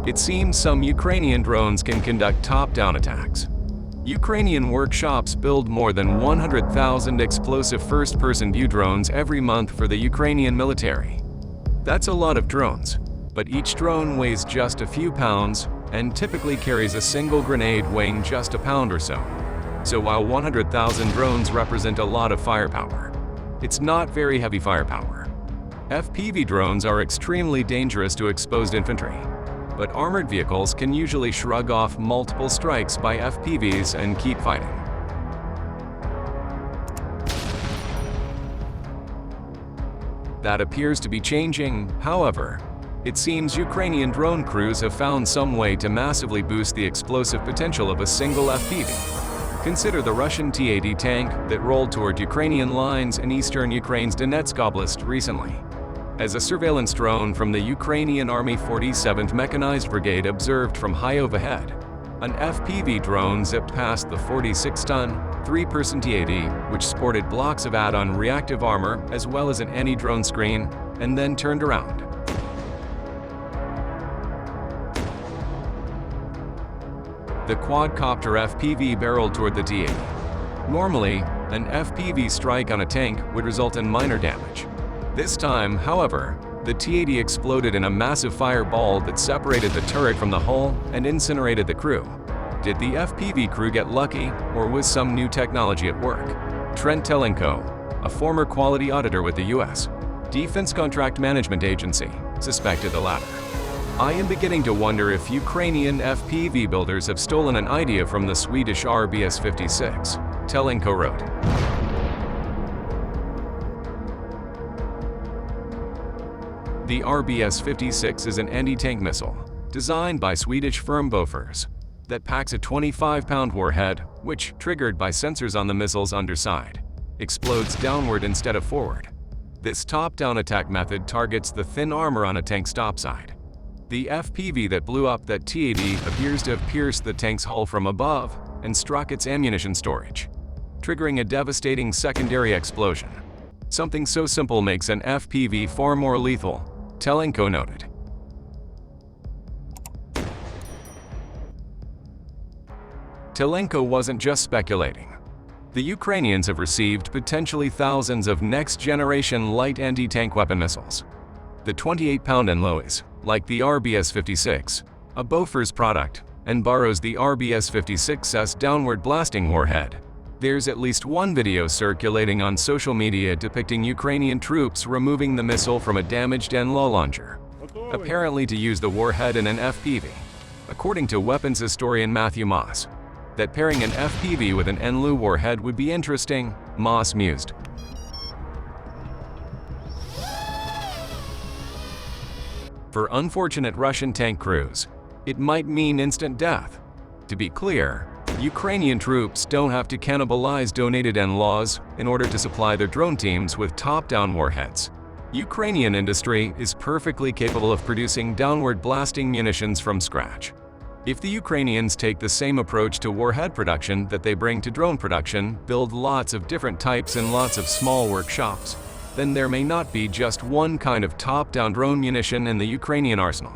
It seems some Ukrainian drones can conduct top-down attacks. Ukrainian workshops build more than 100,000 explosive first-person view drones every month for the Ukrainian military. That's a lot of drones, but each drone weighs just a few pounds and typically carries a single grenade weighing just a pound or so. So while 100,000 drones represent a lot of firepower, it's not very heavy firepower. FPV drones are extremely dangerous to exposed infantry, but armored vehicles can usually shrug off multiple strikes by FPVs and keep fighting. That appears to be changing, however. It seems Ukrainian drone crews have found some way to massively boost the explosive potential of a single FPV. Consider the Russian T-80 tank that rolled toward Ukrainian lines in eastern Ukraine's Donetsk Oblast recently. As a surveillance drone from the Ukrainian Army 47th Mechanized Brigade observed from high overhead, an FPV drone zipped past the 46-ton, 3-person T-80, which sported blocks of add-on reactive armor as well as an anti-drone screen, and then turned around. The quadcopter FPV barreled toward the T-80. Normally, an FPV strike on a tank would result in minor damage. This time, however, the T-80 exploded in a massive fireball that separated the turret from the hull and incinerated the crew. Did the FPV crew get lucky, or was some new technology at work? Trent Telenko, a former quality auditor with the U.S. Defense Contract Management Agency, suspected the latter. I am beginning to wonder if Ukrainian FPV builders have stolen an idea from the Swedish RBS-56, Telenko wrote. The RBS-56 is an anti-tank missile, designed by Swedish firm Bofors, that packs a 25-pound warhead, which, triggered by sensors on the missile's underside, explodes downward instead of forward. This top-down attack method targets the thin armor on a tank's topside. The FPV that blew up that T-80 appears to have pierced the tank's hull from above and struck its ammunition storage, triggering a devastating secondary explosion. Something so simple makes an FPV far more lethal, Telenko noted. Telenko wasn't just speculating. The Ukrainians have received potentially thousands of next-generation light anti-tank weapon missiles. The 28-pound Enlois, like the RBS-56, a Bofors product, and borrows the RBS-56's downward blasting warhead. There's at least one video circulating on social media depicting Ukrainian troops removing the missile from a damaged Enlo launcher, apparently to use the warhead in an FPV. According to weapons historian Matthew Moss, that pairing an FPV with an Enlo warhead would be interesting, Moss mused. For unfortunate Russian tank crews, it might mean instant death. To be clear, Ukrainian troops don't have to cannibalize donated Enlos in order to supply their drone teams with top-down warheads. Ukrainian industry is perfectly capable of producing downward blasting munitions from scratch. If the Ukrainians take the same approach to warhead production that they bring to drone production, build lots of different types in lots of small workshops, then there may not be just one kind of top-down drone munition in the Ukrainian arsenal.